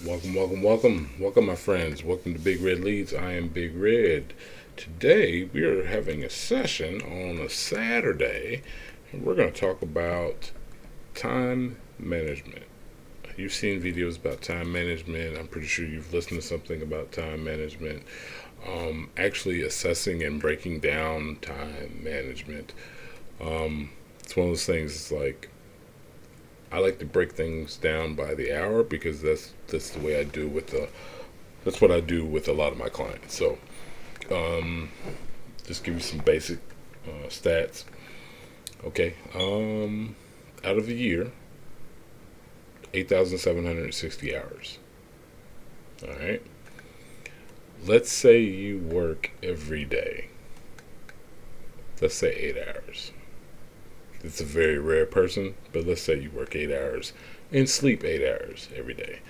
Welcome, my friends. Welcome to Big Red Leads. I am Big Red. Today, we are having a session on a Saturday, and we're going to talk about time management. You've seen videos about time management. I'm pretty sure you've listened to something about time management. Actually, assessing and breaking down time management. It's one of those things. It's like I like to break things down by the hour because that's the way I do with that's what I do with a lot of my clients. So, just give you some basic stats. Okay, out of the year, 8,760 hours. All right. Let's say you work every day. Let's say 8 hours. It's a very rare person, but let's say you work 8 hours and sleep 8 hours every day.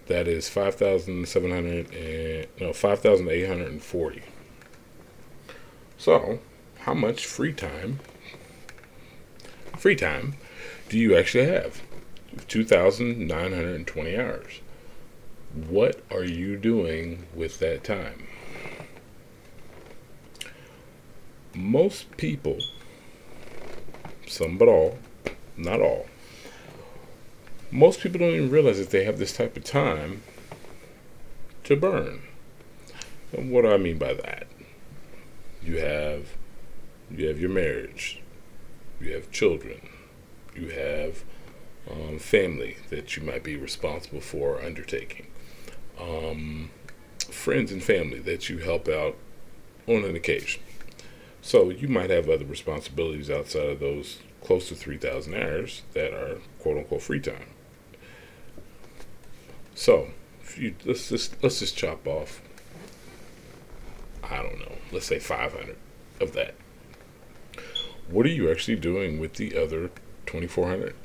That is 5,840. So, how much free time do you actually have? 2,920 hours. What are you doing with that time? Most people, some but all, not all, most people don't even realize that they have this type of time to burn. And what do I mean by that? You have your marriage, you have children, you have family that you might be responsible for undertaking, friends and family that you help out on an occasion. So you might have other responsibilities outside of those close to 3,000 hours that are quote unquote free time. So let's just chop off, I don't know, let's say 500 of that. What are you actually doing with the other 2,400?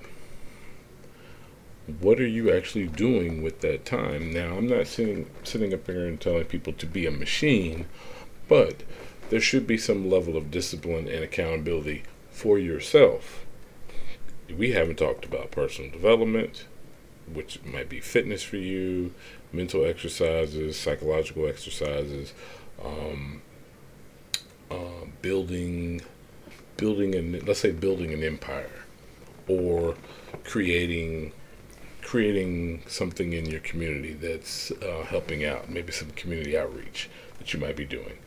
What are you actually doing with that time? Now, I'm not sitting up here and telling people to be a machine, but there should be some level of discipline and accountability for yourself. We haven't talked about personal development, which might be fitness for you, mental exercises, psychological exercises, building let's say building an empire, or creating something in your community that's helping out, maybe some community outreach that you might be doing.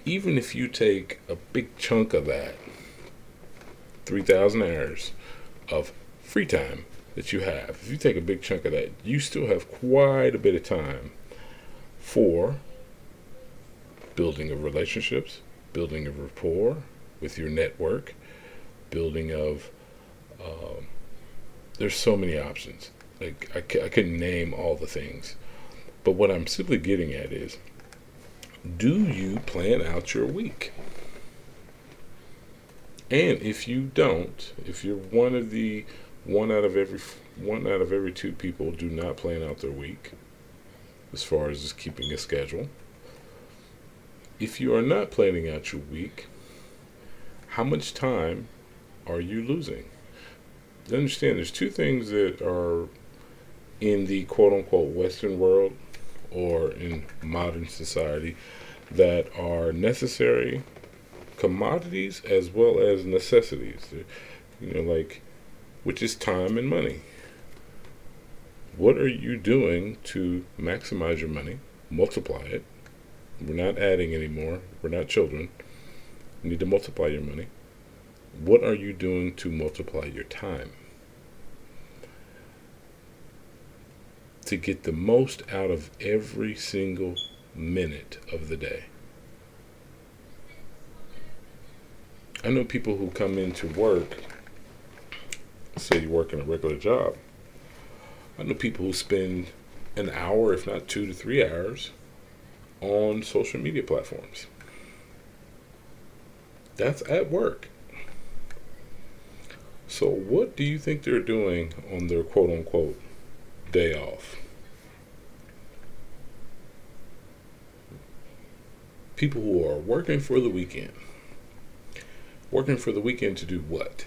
Even if you take a big chunk of that 3,000 hours of free time that you have, if you take a big chunk of that, you still have quite a bit of time for building of relationships, building of rapport with your network, building of there's so many options. Like I couldn't name all the things, but what I'm simply getting at is, do you plan out your week? And if you don't, if you're one out of every two people do not plan out their week, as far as just keeping a schedule. If you are not planning out your week, how much time are you losing? Understand, there's two things that are in the quote unquote Western world or in modern society that are necessary commodities as well as necessities. Like, which is time and money. What are you doing to maximize your money, multiply it? We're not adding anymore. We're not children. You need to multiply your money. What are you doing to multiply your time? To get the most out of every single minute of the day. I know people who come into work, say you work in a regular job. I know people who spend an hour, if not 2 to 3 hours, on social media platforms. That's at work. So what do you think they're doing on their quote unquote day off? People who are working for the weekend. Working for the weekend to do what?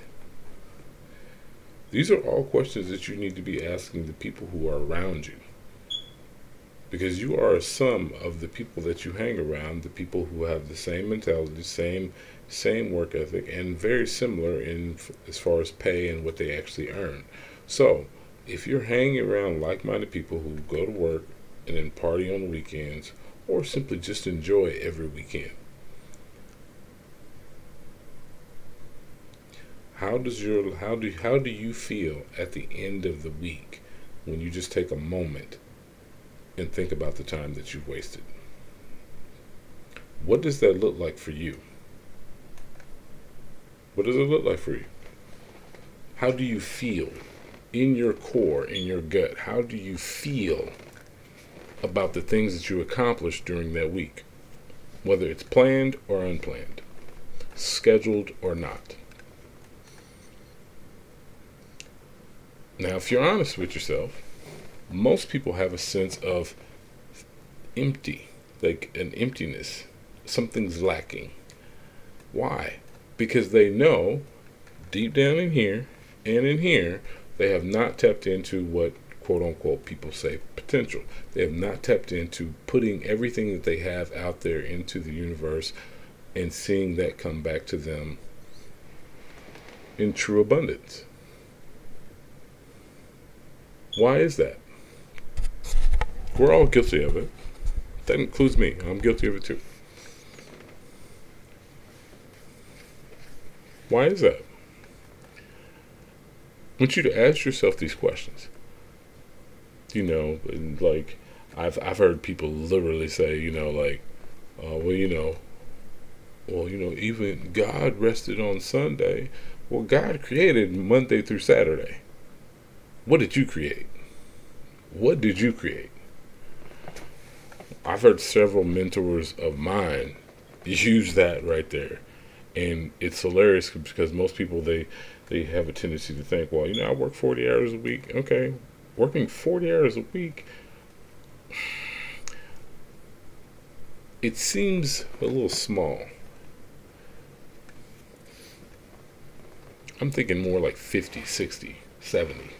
These are all questions that you need to be asking the people who are around you. Because you are a sum of the people that you hang around, the people who have the same mentality, same work ethic, and very similar in as far as pay and what they actually earn. So, if you're hanging around like-minded people who go to work and then party on the weekends, or simply just enjoy every weekend, how do you feel at the end of the week when you just take a moment and think about the time that you've wasted? What does that look like for you? What does it look like for you? How do you feel in your core, in your gut? How do you feel about the things that you accomplished during that week? Whether it's planned or unplanned, scheduled or not. Now, if you're honest with yourself, most people have a sense of empty, like an emptiness. Something's lacking. Why? Because they know deep down in here and in here, they have not tapped into what quote unquote people say potential. They have not tapped into putting everything that they have out there into the universe and seeing that come back to them in true abundance. Why is that? We're all guilty of it. That includes me. I'm guilty of it too. Why is that? I want you to ask yourself these questions. And like I've heard people literally say, even God rested on Sunday. Well, God created Monday through Saturday. What did you create? What did you create? I've heard several mentors of mine use that right there. And it's hilarious because most people, they have a tendency to think, well, I work 40 hours a week. Okay, working 40 hours a week, it seems a little small. I'm thinking more like 50, 60, 70.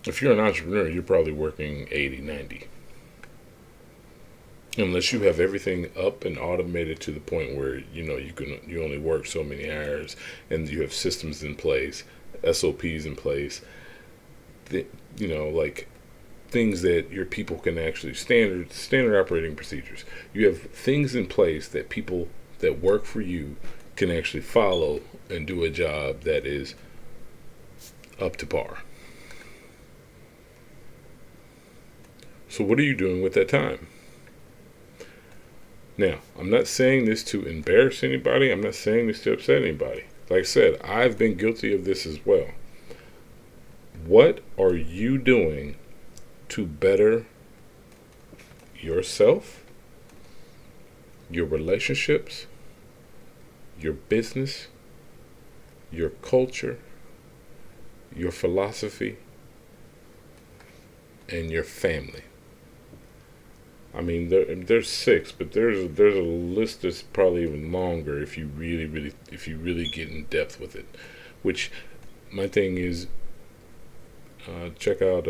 If you're an entrepreneur, you're probably working 80, 90. Unless you have everything up and automated to the point where you only work so many hours and you have systems in place, SOPs in place, like things that your people can actually standard operating procedures. You have things in place that people that work for you can actually follow and do a job that is up to par. So what are you doing with that time? Now, I'm not saying this to embarrass anybody. I'm not saying this to upset anybody. Like I said, I've been guilty of this as well. What are you doing to better yourself, your relationships, your business, your culture, your philosophy, and your family? I mean, there's 6, but there's a list that's probably even longer if you really get in depth with it. Which my thing is, check out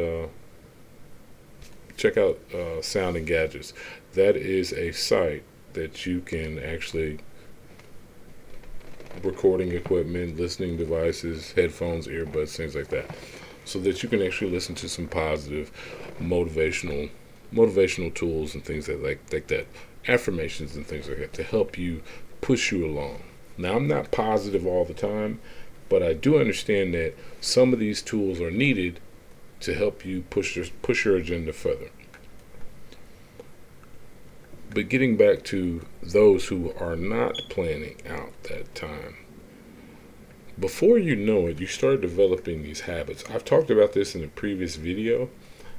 Sound and Gadgets. That is a site that you can actually recording equipment, listening devices, headphones, earbuds, things like that, so that you can actually listen to some positive, motivational tools and things like that, affirmations and things like that to help you push you along. Now, I'm not positive all the time, but I do understand that some of these tools are needed to help you push your agenda further. But getting back to those who are not planning out that time, before you know it, you start developing these habits. I've talked about this in a previous video.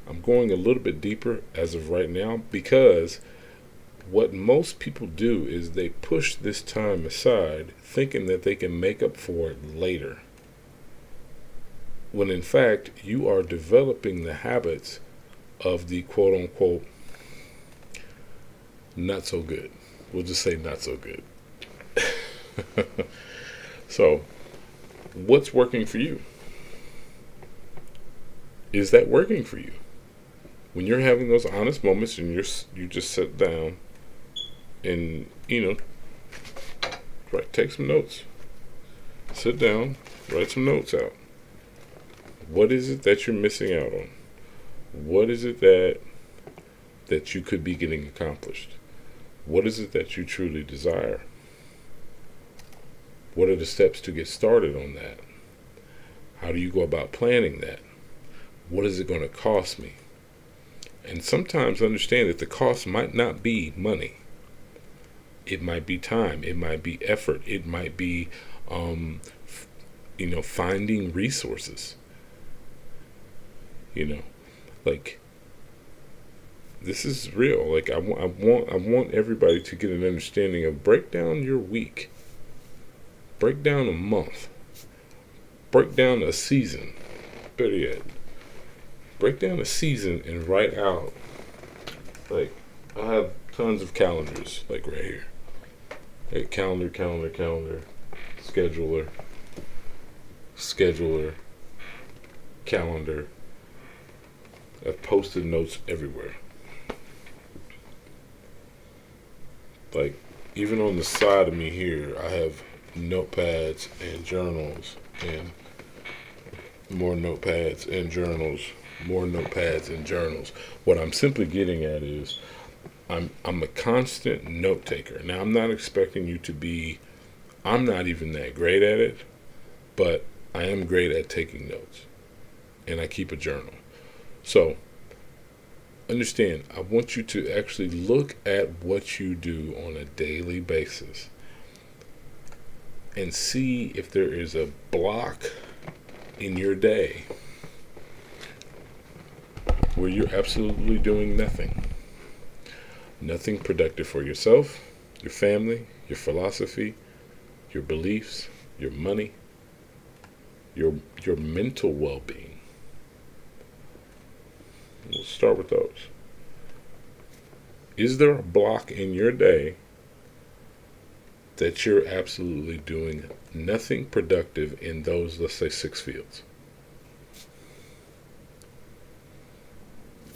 I'm going a little bit deeper as of right now because what most people do is they push this time aside thinking that they can make up for it later. When in fact, you are developing the habits of the quote unquote not so good. We'll just say not so good. So, What's working for you? Is that working for you? When you're having those honest moments and you just sit down and right, take some notes. Sit down, write some notes out. What is it that you're missing out on? What is it that you could be getting accomplished? What is it that you truly desire? What are the steps to get started on that? How do you go about planning that? What is it going to cost me? And sometimes understand that the cost might not be money. It might be time. It might be effort. It might be, finding resources. Like, this is real. Like, I want everybody to get an understanding of, break down your week, break down a month, break down a season. Better yet, break down a season and write out. Like, I have tons of calendars, like right here. Hey, calendar, scheduler, calendar. I've posted notes everywhere. Like, even on the side of me here, I have notepads and journals, and more notepads and journals, more notepads and journals. What I'm simply getting at is, I'm a constant note taker. Now, I'm not expecting you to be, I'm not even that great at it, but I am great at taking notes, and I keep a journal. So, understand, I want you to actually look at what you do on a daily basis and see if there is a block in your day where you're absolutely doing nothing. Nothing productive for yourself, your family, your philosophy, your beliefs, your money, your mental well-being. We'll start with those. Is there a block in your day that you're absolutely doing nothing productive in those, let's say, 6 fields?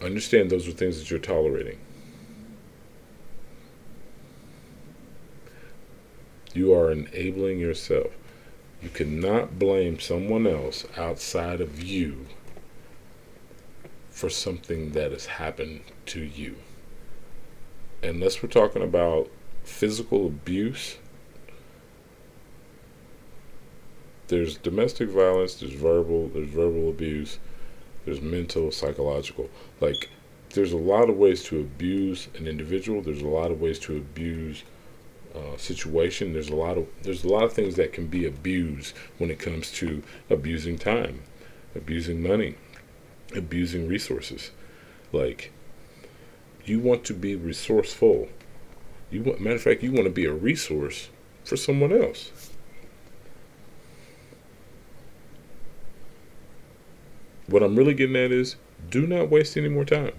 Understand those are things that you're tolerating. You are enabling yourself. You cannot blame someone else outside of you for something that has happened to you. Unless we're talking about physical abuse, there's domestic violence, there's verbal abuse, there's mental, psychological. Like, there's a lot of ways to abuse an individual. There's a lot of ways to abuse situation. There's a lot of things that can be abused when it comes to abusing time, abusing money, abusing resources. Like, you want to be resourceful. Matter of fact, you want to be a resource for someone else. What I'm really getting at is, do not waste any more time.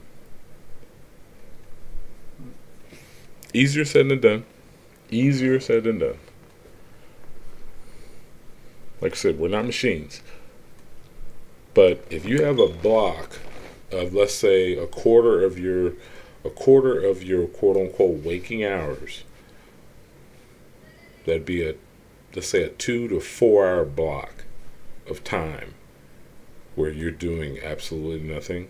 Easier said than done. Easier said than done. Like I said, we're not machines. But if you have a block of, let's say, a quarter of your quote unquote waking hours, that'd be let's say a 2 to 4 hour block of time where you're doing absolutely nothing.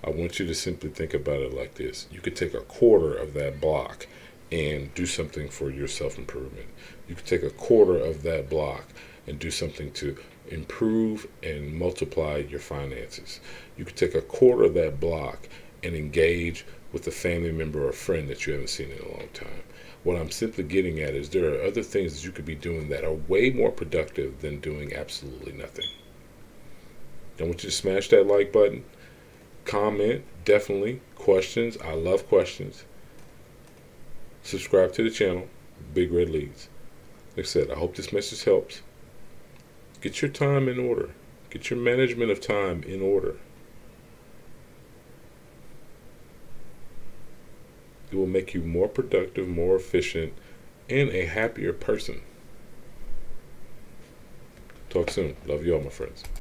I want you to simply think about it like this. You could take a quarter of that block and do something for your self-improvement. You could take a quarter of that block and do something to improve and multiply your finances. You could take a quarter of that block and engage with a family member or a friend that you haven't seen in a long time. What I'm simply getting at is, there are other things that you could be doing that are way more productive than doing absolutely nothing. I want you to smash that like button. Comment, definitely. Questions, I love questions. Subscribe to the channel, Big Red Leads. Like I said, I hope this message helps. Get your time in order. Get your management of time in order. It will make you more productive, more efficient, and a happier person. Talk soon. Love you all, my friends.